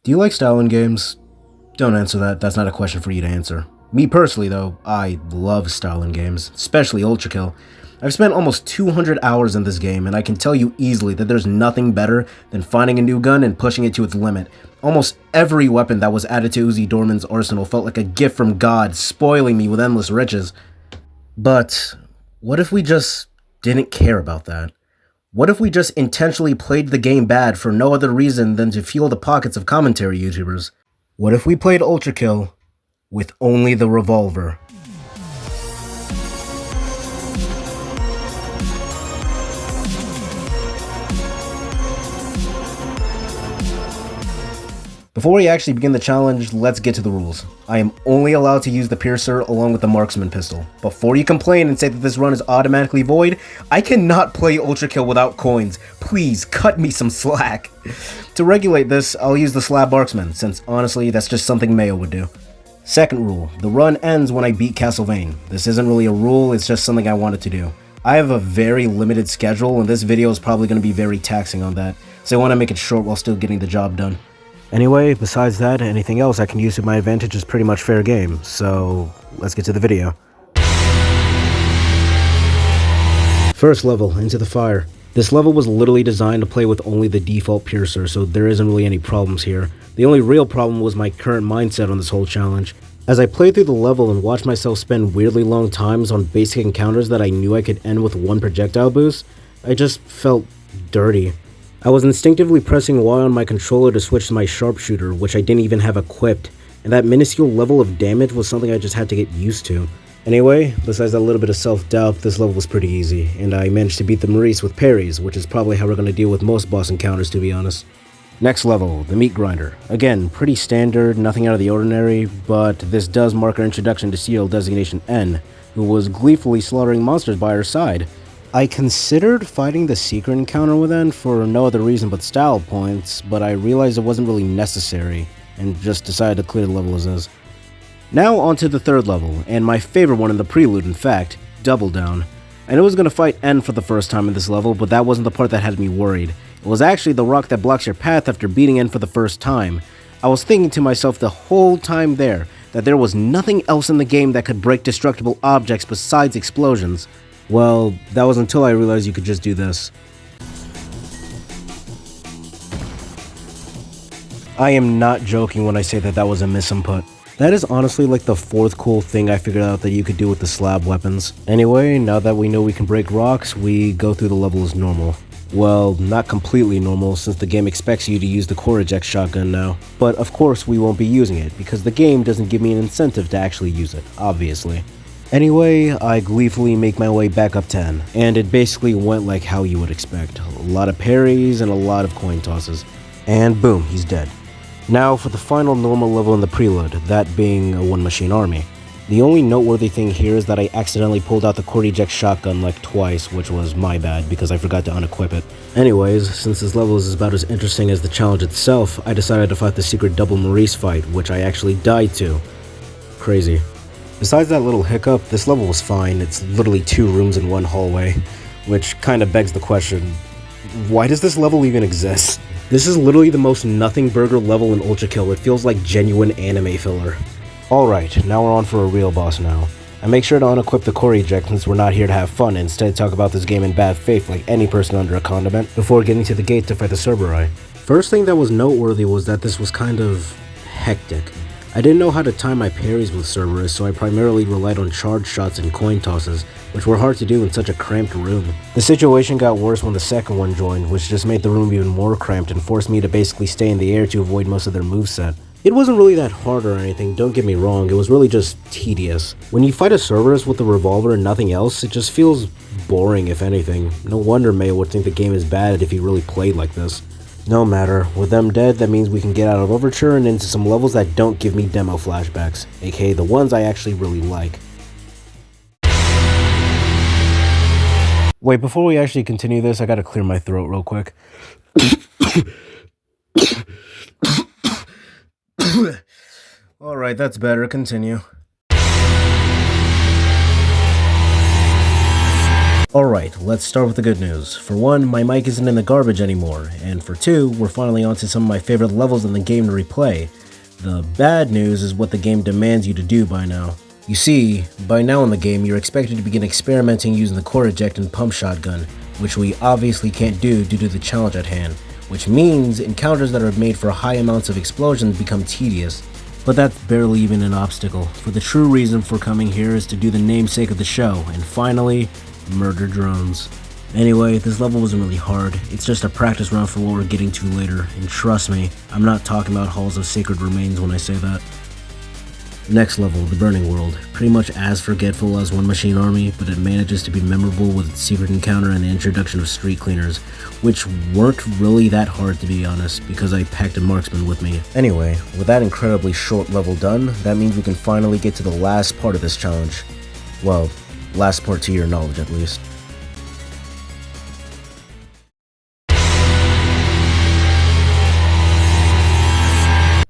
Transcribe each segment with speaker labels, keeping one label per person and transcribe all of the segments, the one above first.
Speaker 1: Do you like styling games? Don't answer that, that's not a question for you to answer. Me personally though, I love styling games, especially Ultrakill. I've spent almost 200 hours in this game, and I can tell you easily that there's nothing better than finding a new gun and pushing it to its limit. Almost every weapon that was added to Uzi Dorman's arsenal felt like a gift from God, spoiling me with endless riches. But what if we just didn't care about that? What if we just intentionally played the game bad for no other reason than to fuel the pockets of commentary YouTubers? What if we played Ultrakill with only the revolver? Before we actually begin the challenge, let's get to the rules. I am only allowed to use the piercer along with the marksman pistol. Before you complain and say that this run is automatically void, I cannot play Ultrakill without coins. Please, cut me some slack. To regulate this, I'll use the slab marksman, since honestly, that's just something Mayo would do. Second rule, the run ends when I beat Castlevania. This isn't really a rule, it's just something I wanted to do. I have a very limited schedule, and this video is probably going to be very taxing on that, so I want to make it short while still getting the job done. Anyway, besides that, anything else I can use to my advantage is pretty much fair game, so let's get to the video. First level, Into the Fire. This level was literally designed to play with only the default piercer, so there isn't really any problems here. The only real problem was my current mindset on this whole challenge. As I played through the level and watched myself spend weirdly long times on basic encounters that I knew I could end with one projectile boost, I just felt dirty. I was instinctively pressing Y on my controller to switch to my sharpshooter, which I didn't even have equipped, and that minuscule level of damage was something I just had to get used to. Anyway, besides that little bit of self-doubt, this level was pretty easy, and I managed to beat the Maurice with parries, which is probably how we're going to deal with most boss encounters, to be honest. Next level, the Meat Grinder. Again, pretty standard, nothing out of the ordinary, but this does mark our introduction to Serial Designation N, who was gleefully slaughtering monsters by our side. I considered fighting the secret encounter with N for no other reason but style points, but I realized it wasn't really necessary, and just decided to clear the level as is. Now onto the third level, and my favorite one in the prelude in fact, Double Down. I knew I was going to fight N for the first time in this level, but that wasn't the part that had me worried. It was actually the rock that blocks your path after beating N for the first time. I was thinking to myself the whole time there, that there was nothing else in the game that could break destructible objects besides explosions. Well, that was until I realized you could just do this. I am not joking when I say that that was a misinput. That is honestly like the fourth cool thing I figured out that you could do with the slab weapons. Anyway, now that we know we can break rocks, we go through the level as normal. Well, not completely normal since the game expects you to use the core eject shotgun now. But of course we won't be using it because the game doesn't give me an incentive to actually use it, obviously. Anyway, I gleefully make my way back up 10, and it basically went like how you would expect. A lot of parries and a lot of coin tosses. And boom, he's dead. Now for the final normal level in the prelude, that being a one-machine army. The only noteworthy thing here is that I accidentally pulled out the cord eject shotgun like twice, which was my bad because I forgot to unequip it. Anyways, since this level is about as interesting as the challenge itself, I decided to fight the secret double Maurice fight, which I actually died to. Crazy. Besides that little hiccup, this level was fine. It's literally 2 rooms in one hallway, which kinda begs the question, why does this level even exist? This is literally the most nothing burger level in Ultrakill. It feels like genuine anime filler. Alright, now we're on for a real boss now. I make sure to unequip the core eject since we're not here to have fun and instead talk about this game in bad faith like any person under a condiment before getting to the gate to fight the Cerberus. First thing that was noteworthy was that this was kind of hectic. I didn't know how to time my parries with Cerberus, so I primarily relied on charge shots and coin tosses, which were hard to do in such a cramped room. The situation got worse when the second one joined, which just made the room even more cramped and forced me to basically stay in the air to avoid most of their moveset. It wasn't really that hard or anything, don't get me wrong, it was really just tedious. When you fight a Cerberus with a revolver and nothing else, it just feels boring if anything. No wonder Mayo would think the game is bad if he really played like this. No matter, with them dead, that means we can get out of Overture and into some levels that don't give me demo flashbacks, aka the ones I actually really like. Wait, before we actually continue this, I gotta clear my throat real quick. Alright, that's better, continue. Alright, let's start with the good news. For one, my mic isn't in the garbage anymore, and for two, we're finally onto some of my favorite levels in the game to replay. The bad news is what the game demands you to do by now. You see, by now in the game, you're expected to begin experimenting using the core eject and pump shotgun, which we obviously can't do due to the challenge at hand, which means encounters that are made for high amounts of explosions become tedious. But that's barely even an obstacle, for the true reason for coming here is to do the namesake of the show, and finally, murder drones. Anyway, this level wasn't really hard, it's just a practice run for what we're getting to later, and trust me, I'm not talking about halls of sacred remains when I say that. Next level, the Burning World. Pretty much as forgetful as One Machine Army, but it manages to be memorable with its secret encounter and the introduction of street cleaners, which weren't really that hard to be honest, because I packed a marksman with me. Anyway, with that incredibly short level done, that means we can finally get to the last part of this challenge. Well, last part to your knowledge at least.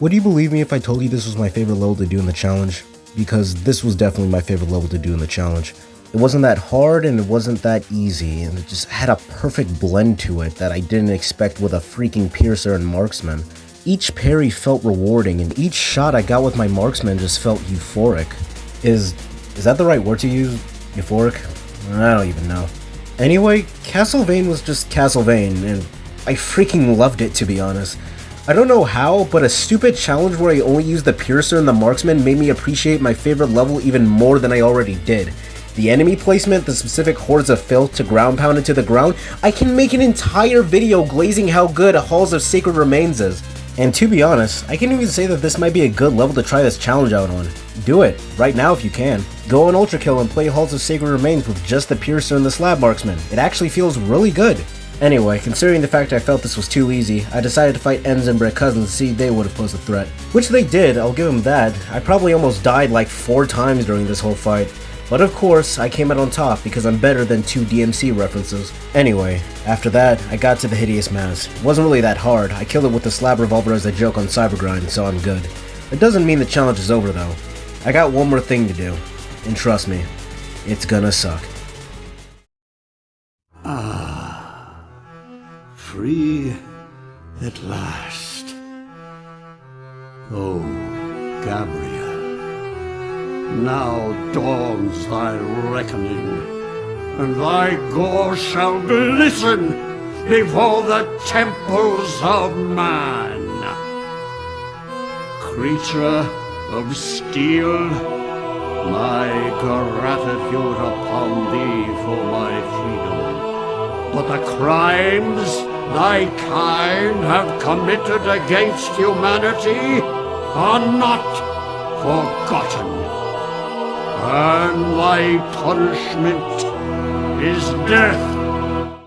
Speaker 1: Would you believe me if I told you this was my favorite level to do in the challenge? Because this was definitely my favorite level to do in the challenge. It wasn't that hard and it wasn't that easy, and it just had a perfect blend to it that I didn't expect with a freaking piercer and marksman. Each parry felt rewarding, and each shot I got with my marksman just felt euphoric. Is that the right word to use? Euphoric? I don't even know. Anyway, Castlevania was just Castlevania, and I freaking loved it to be honest. I don't know how, but a stupid challenge where I only used the piercer and the marksman made me appreciate my favorite level even more than I already did. The enemy placement, the specific hordes of filth to ground pound into the ground, I can make an entire video glazing how good Halls of Sacred Remains is. And to be honest, I can even say that this might be a good level to try this challenge out on. Do it, right now if you can. Go on Ultrakill and play Halls of Sacred Remains with just the piercer and the slab marksman. It actually feels really good. Anyway, considering the fact I felt this was too easy, I decided to fight Enz and Brett Cousins to see if they would have posed a threat. Which they did, I'll give them that. I probably almost died like 4 times during this whole fight. But of course, I came out on top because I'm better than 2 DMC references. Anyway, after that, I got to the Hideous Mass. It wasn't really that hard, I killed it with the slab revolver as a joke on Cybergrind, so I'm good. It doesn't mean the challenge is over though. I got one more thing to do. And trust me, it's gonna suck.
Speaker 2: Free at last. Oh, Gabriel, now dawns thy reckoning, and thy gore shall glisten before the temples of man. Creature of steel, my gratitude upon thee for my freedom. But the crimes thy kind have committed against humanity are not forgotten, and thy punishment is death.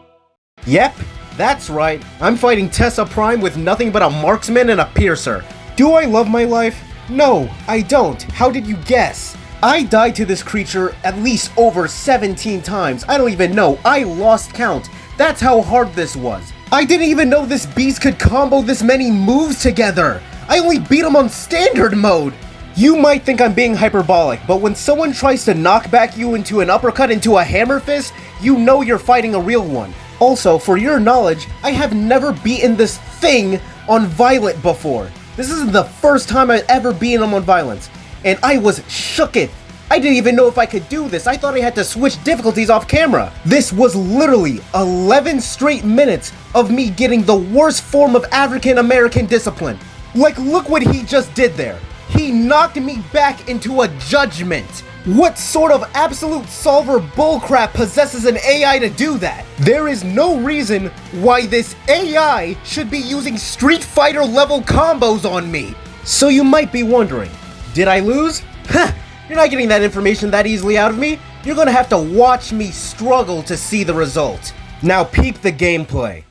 Speaker 1: Yep, that's right. I'm fighting Tessa Prime with nothing but a marksman and a piercer. Do I love my life? No, I don't. How did you guess? I died to this creature at least over 17 times. I don't even know. I lost count. That's how hard this was. I didn't even know this beast could combo this many moves together. I only beat him on standard mode. You might think I'm being hyperbolic, but when someone tries to knock back you into an uppercut into a hammer fist, you know you're fighting a real one. Also, for your knowledge, I have never beaten this thing on Violent before. This isn't the first time I've ever beaten him on Violence, and I was shooketh. I didn't even know if I could do this. I thought I had to switch difficulties off camera. This was literally 11 straight minutes of me getting the worst form of African American discipline. Like, look what he just did there. He knocked me back into a judgment. What sort of absolute solver bullcrap possesses an AI to do that? There is no reason why this AI should be using Street Fighter level combos on me. So you might be wondering, did I lose? Huh, you're not getting that information that easily out of me. You're gonna have to watch me struggle to see the result. Now peep the gameplay.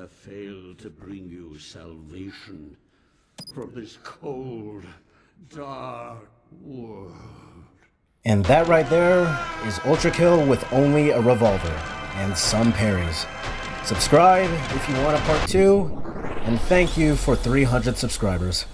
Speaker 2: have failed to bring you salvation from this cold, dark world.
Speaker 1: And that right there is Ultrakill with only a revolver and some parries. Subscribe if you want a part 2, and thank you for 300 subscribers.